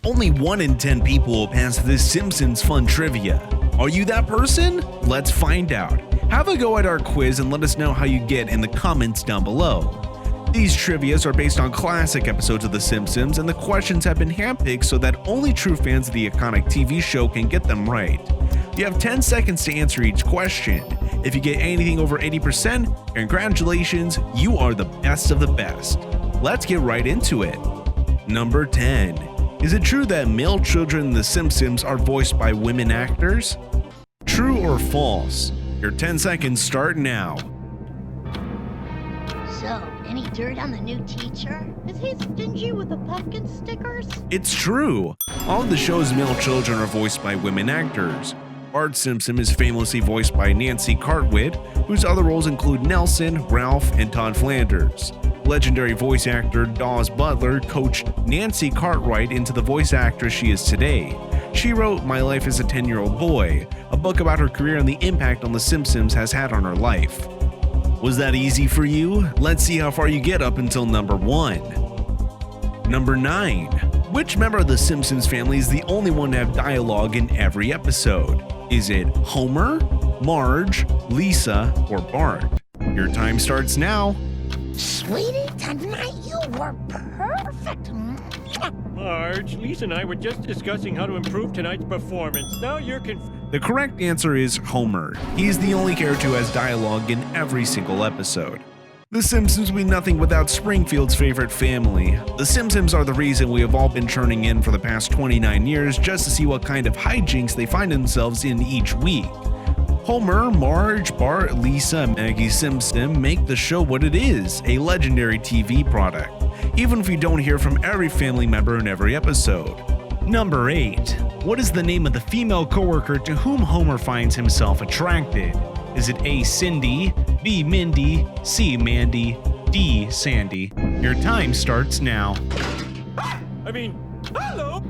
Only 1 in 10 people will pass this Simpsons fun trivia. Are you that person? Let's find out. Have a go at our quiz and let us know how you get in the comments down below. These trivias are based on classic episodes of The Simpsons, and the questions have been handpicked so that only true fans of the iconic TV show can get them right. You have 10 seconds to answer each question. If you get anything over 80%, congratulations, you are the best of the best. Let's get right into it. Number 10. Is it true that male children in The Simpsons are voiced by women actors? True or false? Your 10 seconds start now. So, any dirt on the new teacher? Is he stingy with the pumpkin stickers? It's true. All of the show's male children are voiced by women actors. Bart Simpson is famously voiced by Nancy Cartwright, whose other roles include Nelson, Ralph, and Todd Flanders. Legendary voice actor Daws Butler coached Nancy Cartwright into the voice actress she is today. She wrote My Life as a 10-Year-Old Boy, a book about her career and the impact on The Simpsons has had on her life. Was that easy for you? Let's see how far you get up until number 1. Number 9. Which member of the Simpsons family is the only one to have dialogue in every episode? Is it Homer, Marge, Lisa, or Bart? Your time starts now. Sweetie, tonight you were perfect. Marge, Lisa and I were just discussing how to improve tonight's performance. Now you're The correct answer is Homer. He is the only character who has dialogue in every single episode. The Simpsons would be nothing without Springfield's favorite family. The Simpsons are the reason we have all been turning in for the past 29 years just to see what kind of hijinks they find themselves in each week. Homer, Marge, Bart, Lisa, and Maggie Simpson make the show what it is, a legendary TV product, even if you don't hear from every family member in every episode. Number 8. What is the name of the female coworker to whom Homer finds himself attracted? Is it A. Cindy, B. Mindy, C. Mandy, D. Sandy? Your time starts now. hello!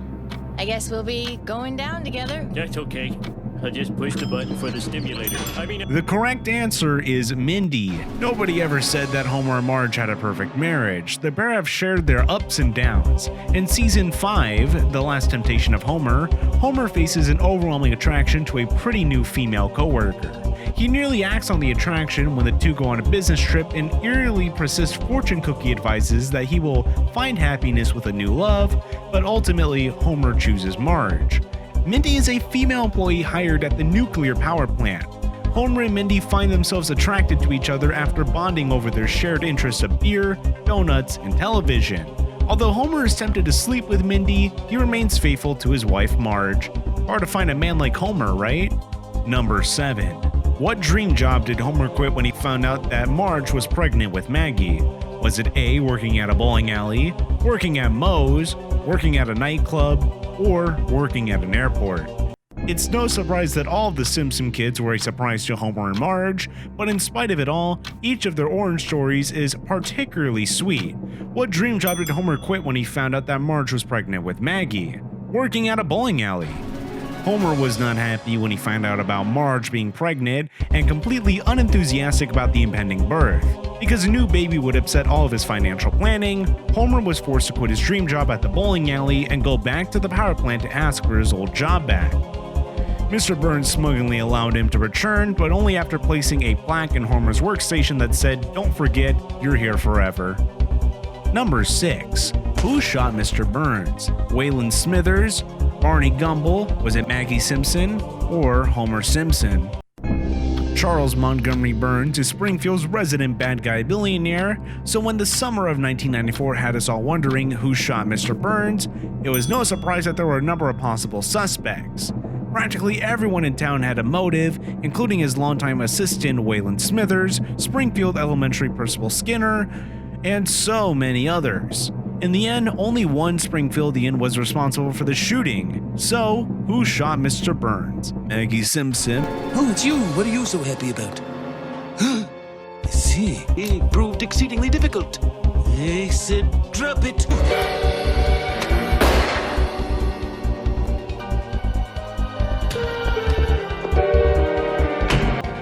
I guess we'll be going down together. That's okay. I'll just push the button for the stimulator. The correct answer is Mindy. Nobody ever said that Homer and Marge had a perfect marriage. The pair have shared their ups and downs. In season 5, The Last Temptation of Homer, Homer faces an overwhelming attraction to a pretty new female coworker. He nearly acts on the attraction when the two go on a business trip, and eerily persistent fortune cookie advises that he will find happiness with a new love, but ultimately Homer chooses Marge. Mindy is a female employee hired at the nuclear power plant. Homer and Mindy find themselves attracted to each other after bonding over their shared interests of beer, donuts, and television. Although Homer is tempted to sleep with Mindy, he remains faithful to his wife Marge. Hard to find a man like Homer, right? Number 7. What dream job did Homer quit when he found out that Marge was pregnant with Maggie? Was it A, working at a bowling alley, working at Moe's, working at a nightclub, or working at an airport? It's no surprise that all of the Simpson kids were a surprise to Homer and Marge, but in spite of it all, each of their orange stories is particularly sweet. What dream job did Homer quit when he found out that Marge was pregnant with Maggie? Working at a bowling alley. Homer was not happy when he found out about Marge being pregnant and completely unenthusiastic about the impending birth. Because a new baby would upset all of his financial planning, Homer was forced to quit his dream job at the bowling alley and go back to the power plant to ask for his old job back. Mr. Burns smugly allowed him to return, but only after placing a plaque in Homer's workstation that said, "Don't forget, you're here forever." Number 6. Who shot Mr. Burns? Waylon Smithers, Barney Gumble, was it Maggie Simpson, or Homer Simpson? Charles Montgomery Burns is Springfield's resident bad guy billionaire, so when the summer of 1994 had us all wondering who shot Mr. Burns, it was no surprise that there were a number of possible suspects. Practically everyone in town had a motive, including his longtime assistant Waylon Smithers, Springfield Elementary Principal Skinner, and so many others. In the end, only one Springfieldian was responsible for the shooting. So, who shot Mr. Burns? Maggie Simpson? Oh, it's you. What are you so happy about? I see. It proved exceedingly difficult. I said drop it.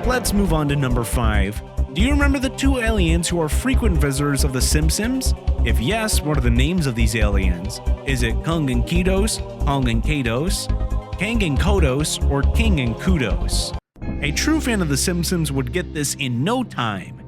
Let's move on to number 5. Do you remember the two aliens who are frequent visitors of the Simpsons? If yes, what are the names of these aliens? Is it Kung and Kidos, Hong and Kados, Kang and Kodos, or King and Kudos? A true fan of The Simpsons would get this in no time.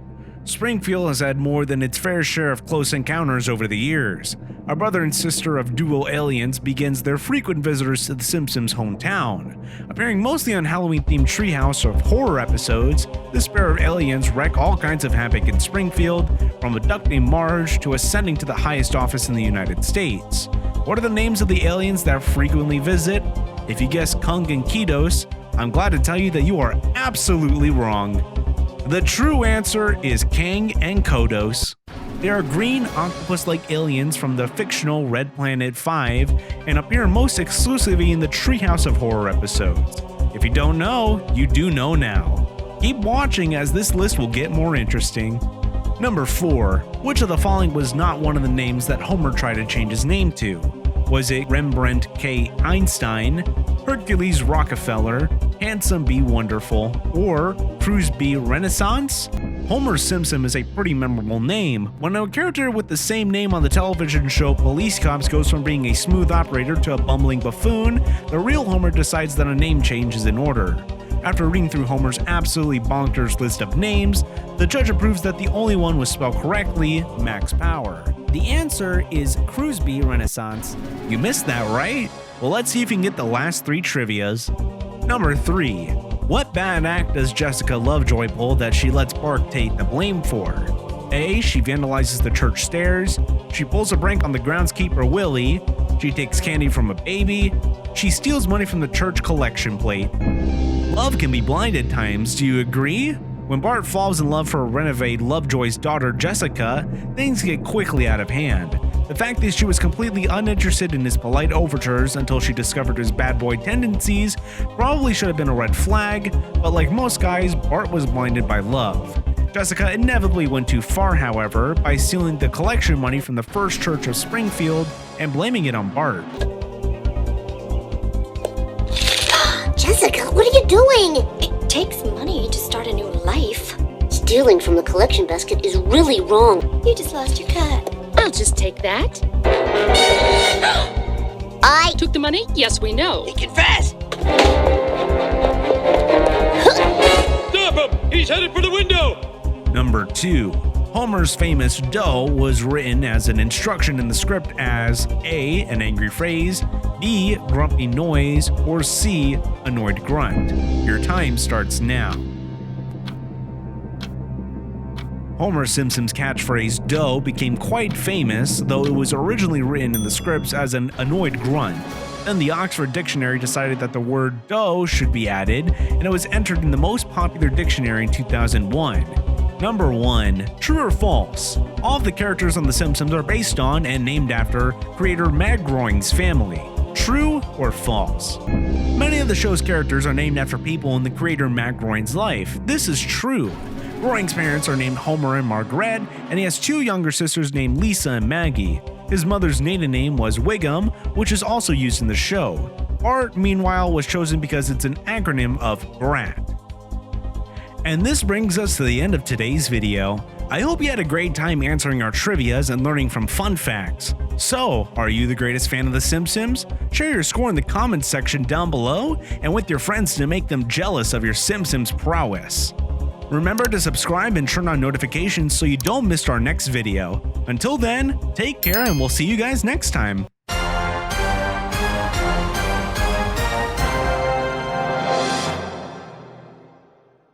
Springfield has had more than its fair share of close encounters over the years. A brother and sister of dual aliens begins their frequent visitors to the Simpsons' hometown. Appearing mostly on Halloween-themed treehouse of horror episodes, this pair of aliens wreak all kinds of havoc in Springfield, from abducting Marge to ascending to the highest office in the United States. What are the names of the aliens that frequently visit? If you guessed Kung and Kidos, I'm glad to tell you that you are absolutely wrong. The true answer is Kang and Kodos. They are green octopus-like aliens from the fictional Red Planet 5 and appear most exclusively in the Treehouse of Horror episodes. If you don't know, you do know now. Keep watching as this list will get more interesting. Number 4. Which of the following was not one of the names that Homer tried to change his name to? Was it Rembrandt K. Einstein, Hercules Rockefeller, Handsome B. Wonderful, or Cruz B. Renaissance? Homer Simpson is a pretty memorable name. When a character with the same name on the television show Police Cops goes from being a smooth operator to a bumbling buffoon, the real Homer decides that a name change is in order. After reading through Homer's absolutely bonkers list of names, the judge approves that the only one was spelled correctly, Max Power. The answer is Cruz B. Renaissance. You missed that, right? Well, let's see if you can get the last 3 trivias. Number 3. What bad act does Jessica Lovejoy pull that she lets Bart take the blame for? A. She vandalizes the church stairs. She pulls a prank on the groundskeeper Willie. She takes candy from a baby. She steals money from the church collection plate. Love can be blind at times, do you agree? When Bart falls in love for Renevade Lovejoy's daughter Jessica, things get quickly out of hand. The fact is she was completely uninterested in his polite overtures until she discovered his bad boy tendencies probably should have been a red flag, but like most guys, Bart was blinded by love. Jessica inevitably went too far, however, by stealing the collection money from the First Church of Springfield and blaming it on Bart. Jessica, what are you doing? It takes money to start a new life. Stealing from the collection basket is really wrong. You just lost your cut. I'll just take that. I Took the money? Yes, we know. Confess! Stop him! He's headed for the window! Number 2. Homer's famous dough was written as an instruction in the script as A. An angry phrase, B. Grumpy noise, or C. Annoyed grunt. Your time starts now. Homer Simpson's catchphrase dough became quite famous, though it was originally written in the scripts as an annoyed grunt. Then the Oxford Dictionary decided that the word dough should be added, and it was entered in the most popular dictionary in 2001. Number 1. True or false? All of the characters on The Simpsons are based on and named after creator Matt Groening's family. True or false? Many of the show's characters are named after people in the creator Matt Groening's life. This is true. Groening's parents are named Homer and Margaret, and he has 2 younger sisters named Lisa and Maggie. His mother's maiden name was Wiggum, which is also used in the show. Bart, meanwhile, was chosen because it's an acronym of BRAT. And this brings us to the end of today's video. I hope you had a great time answering our trivias and learning from fun facts. So, are you the greatest fan of The Simpsons? Share your score in the comments section down below and with your friends to make them jealous of your Simpsons prowess. Remember to subscribe and turn on notifications so you don't miss our next video. Until then, take care and we'll see you guys next time.